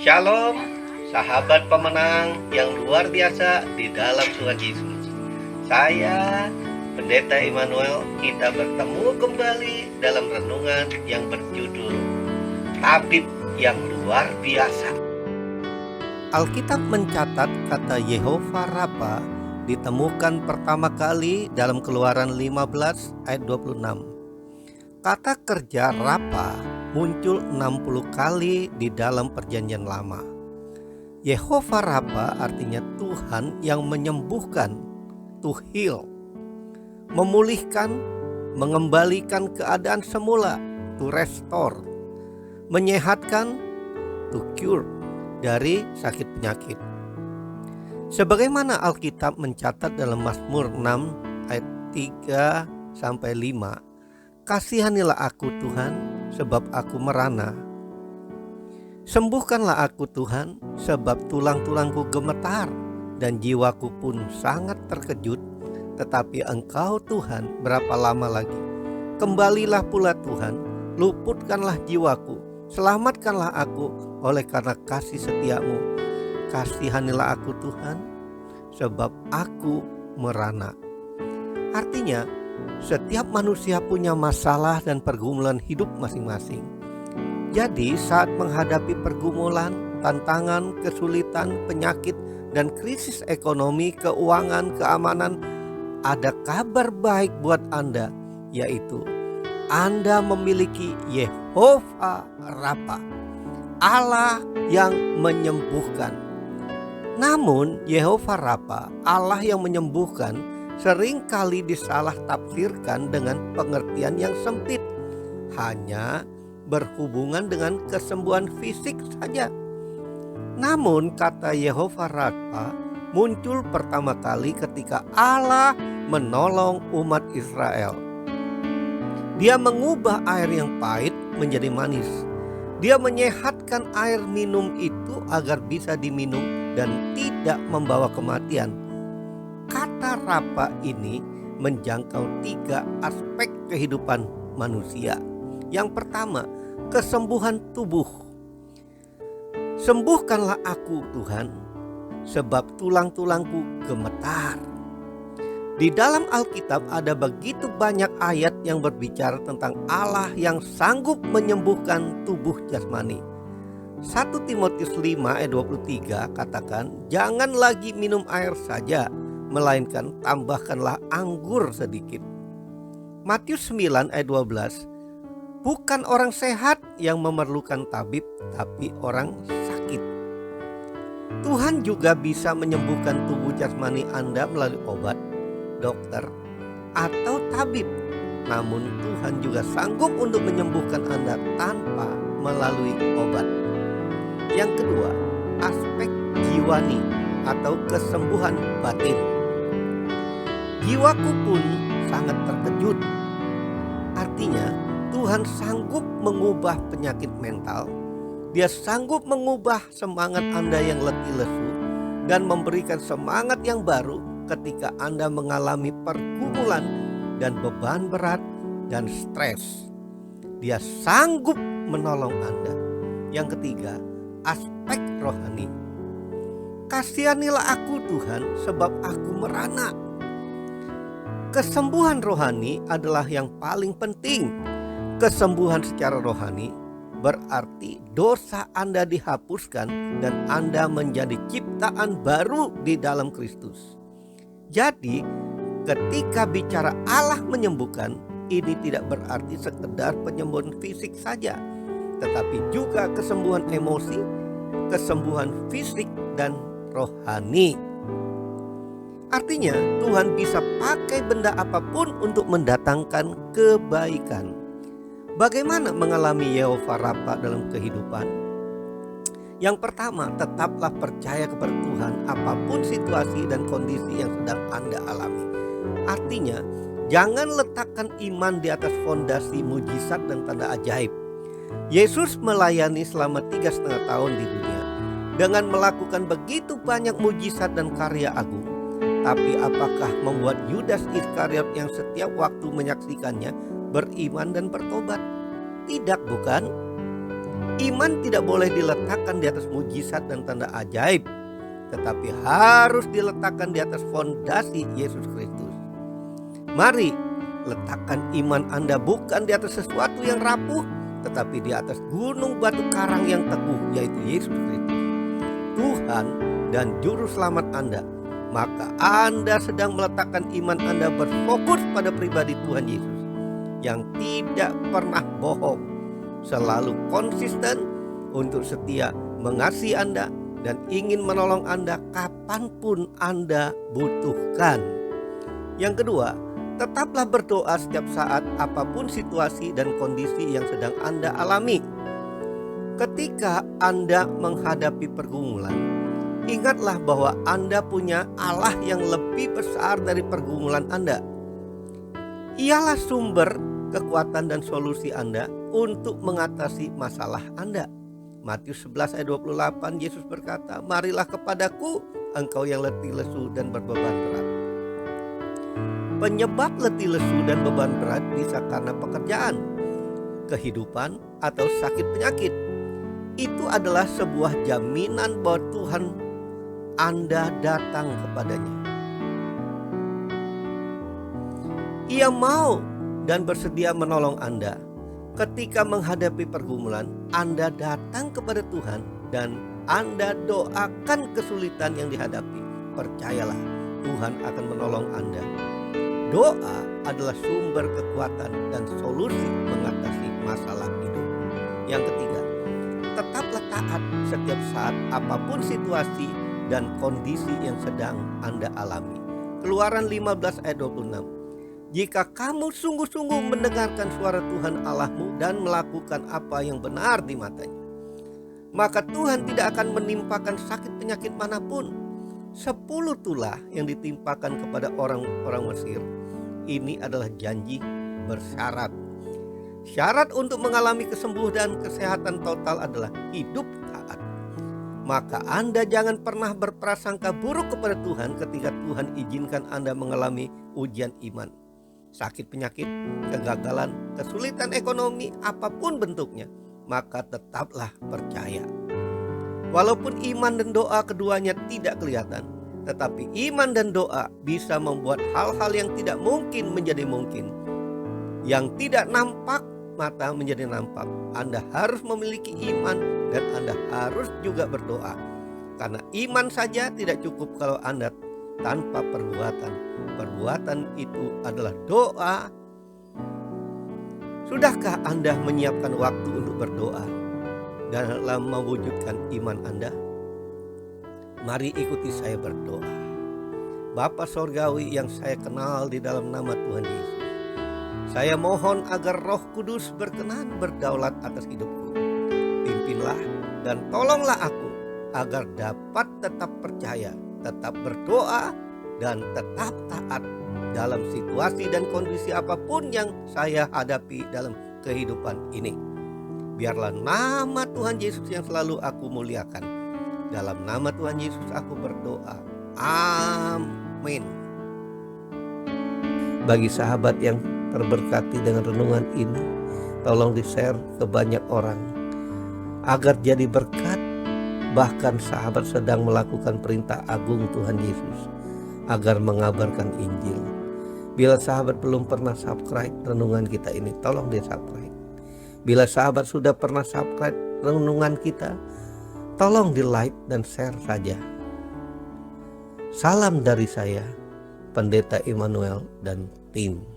Shalom, sahabat pemenang yang luar biasa di dalam Tuhan Yesus. Saya, Pendeta Immanuel, kita bertemu kembali dalam renungan yang berjudul Tabib yang Luar Biasa. Alkitab mencatat kata Yehova Rafa ditemukan pertama kali dalam Keluaran 15 ayat 26. Kata kerja Rafa muncul 60 kali di dalam perjanjian lama. Yehova Rafa artinya Tuhan yang menyembuhkan, to heal, memulihkan, mengembalikan keadaan semula, to restore, menyehatkan, to cure, dari sakit penyakit. Sebagaimana Alkitab mencatat dalam Mazmur 6 ayat 3-5, kasihanilah aku Tuhan, sebab aku merana. Sembuhkanlah aku Tuhan, sebab tulang-tulangku gemetar dan jiwaku pun sangat terkejut. Tetapi Engkau Tuhan, berapa lama lagi? Kembalilah pula Tuhan, luputkanlah jiwaku, selamatkanlah aku oleh karena kasih setiamu. Kasihanilah aku Tuhan, sebab aku merana. Artinya, setiap manusia punya masalah dan pergumulan hidup masing-masing. Jadi saat menghadapi pergumulan, tantangan, kesulitan, penyakit, dan krisis ekonomi, keuangan, keamanan, ada kabar baik buat Anda, yaitu Anda memiliki Yehova Rafa, Allah yang menyembuhkan. Namun Yehova Rafa, Allah yang menyembuhkan, seringkali disalah tafsirkan dengan pengertian yang sempit, hanya berhubungan dengan kesembuhan fisik saja. Namun kata Yehova Rafa muncul pertama kali ketika Allah menolong umat Israel. Dia mengubah air yang pahit menjadi manis. Dia menyehatkan air minum itu agar bisa diminum dan tidak membawa kematian. Kata Rafa ini menjangkau 3 aspek kehidupan manusia. Yang pertama, kesembuhan tubuh. Sembuhkanlah aku Tuhan, sebab tulang-tulangku gemetar. Di dalam Alkitab ada begitu banyak ayat yang berbicara tentang Allah yang sanggup menyembuhkan tubuh jasmani. 1 Timotius 5 ayat 23 katakan, jangan lagi minum air saja, melainkan tambahkanlah anggur sedikit. Matius 9 ayat 12, bukan orang sehat yang memerlukan tabib, tapi orang sakit. Tuhan juga bisa menyembuhkan tubuh jasmani Anda melalui obat, dokter, atau tabib. Namun Tuhan juga sanggup untuk menyembuhkan Anda tanpa melalui obat. Yang kedua, aspek jiwani atau kesembuhan batin. Jiwaku pun sangat terkejut. Artinya Tuhan sanggup mengubah penyakit mental. Dia sanggup mengubah semangat Anda yang letih lesu dan memberikan semangat yang baru ketika Anda mengalami pergumulan dan beban berat dan stres. Dia sanggup menolong Anda. Yang ketiga, aspek rohani. Kasihanilah aku Tuhan, sebab aku merana. Kesembuhan rohani adalah yang paling penting. Kesembuhan secara rohani berarti dosa Anda dihapuskan dan Anda menjadi ciptaan baru di dalam Kristus. Jadi ketika bicara Allah menyembuhkan, ini tidak berarti sekedar penyembuhan fisik saja, tetapi juga kesembuhan emosi, kesembuhan fisik, dan rohani. Artinya Tuhan bisa pakai benda apapun untuk mendatangkan kebaikan. Bagaimana mengalami Yehova Rafa dalam kehidupan? Yang pertama, tetaplah percaya kepada Tuhan apapun situasi dan kondisi yang sedang Anda alami. Artinya, jangan letakkan iman di atas fondasi mujizat dan tanda ajaib. Yesus melayani selama 3,5 tahun di dunia dengan melakukan begitu banyak mujizat dan karya agung. Tapi apakah membuat Yudas Iskariot yang setiap waktu menyaksikannya beriman dan bertobat? Tidak, bukan? Iman tidak boleh diletakkan di atas mujizat dan tanda ajaib, tetapi harus diletakkan di atas fondasi Yesus Kristus. Mari letakkan iman Anda bukan di atas sesuatu yang rapuh, tetapi di atas gunung batu karang yang teguh, yaitu Yesus Kristus, Tuhan dan Juru Selamat Anda. Maka Anda sedang meletakkan iman Anda berfokus pada pribadi Tuhan Yesus yang tidak pernah bohong, selalu konsisten untuk setia mengasihi Anda dan ingin menolong Anda kapanpun Anda butuhkan. Yang kedua, tetaplah berdoa setiap saat apapun situasi dan kondisi yang sedang Anda alami. Ketika Anda menghadapi pergumulan, ingatlah bahwa Anda punya Allah yang lebih besar dari pergumulan Anda. Ialah sumber kekuatan dan solusi Anda untuk mengatasi masalah Anda. Matius 11 ayat 28, Yesus berkata, "Marilah kepadaku engkau yang letih lesu dan berbeban berat." Penyebab letih lesu dan beban berat bisa karena pekerjaan, kehidupan, atau sakit penyakit. Itu adalah sebuah jaminan bahwa Tuhan Anda datang kepadanya. Ia mau dan bersedia menolong Anda. Ketika menghadapi pergumulan, Anda datang kepada Tuhan dan Anda doakan kesulitan yang dihadapi. Percayalah, Tuhan akan menolong Anda. Doa adalah sumber kekuatan dan solusi mengatasi masalah hidup. Yang ketiga, tetaplah taat setiap saat apapun situasi dan kondisi yang sedang Anda alami. Keluaran 15 ayat 26. Jika kamu sungguh-sungguh mendengarkan suara Tuhan Allahmu dan melakukan apa yang benar di matanya, maka Tuhan tidak akan menimpakan sakit penyakit manapun. 10 tulah yang ditimpakan kepada orang-orang Mesir. Ini adalah janji bersyarat. Syarat untuk mengalami kesembuhan dan kesehatan total adalah hidup taat. Maka Anda jangan pernah berprasangka buruk kepada Tuhan ketika Tuhan izinkan Anda mengalami ujian iman, sakit penyakit, kegagalan, kesulitan ekonomi, apapun bentuknya. Maka tetaplah percaya. Walaupun iman dan doa keduanya tidak kelihatan, tetapi iman dan doa bisa membuat hal-hal yang tidak mungkin menjadi mungkin. Yang tidak nampak mata menjadi nampak. Anda harus memiliki iman dan Anda harus juga berdoa. Karena iman saja tidak cukup kalau Anda tanpa perbuatan. Perbuatan itu adalah doa. Sudahkah Anda menyiapkan waktu untuk berdoa dalam mewujudkan iman Anda? Mari ikuti saya berdoa. Bapa Sorgawi yang saya kenal di dalam nama Tuhan Yesus, saya mohon agar Roh Kudus berkenan berdaulat atas hidupku. Pimpinlah dan tolonglah aku agar dapat tetap percaya, tetap berdoa, dan tetap taat dalam situasi dan kondisi apapun yang saya hadapi dalam kehidupan ini. Biarlah nama Tuhan Yesus yang selalu aku muliakan. Dalam nama Tuhan Yesus aku berdoa. Amin. Bagi sahabat yang terberkati dengan renungan ini, tolong di-share ke banyak orang agar jadi berkat. Bahkan sahabat sedang melakukan perintah agung Tuhan Yesus agar mengabarkan Injil. Bila sahabat belum pernah subscribe renungan kita ini, tolong di-subscribe. Bila sahabat sudah pernah subscribe renungan kita, tolong di-like dan share saja. Salam dari saya, Pendeta Immanuel dan tim.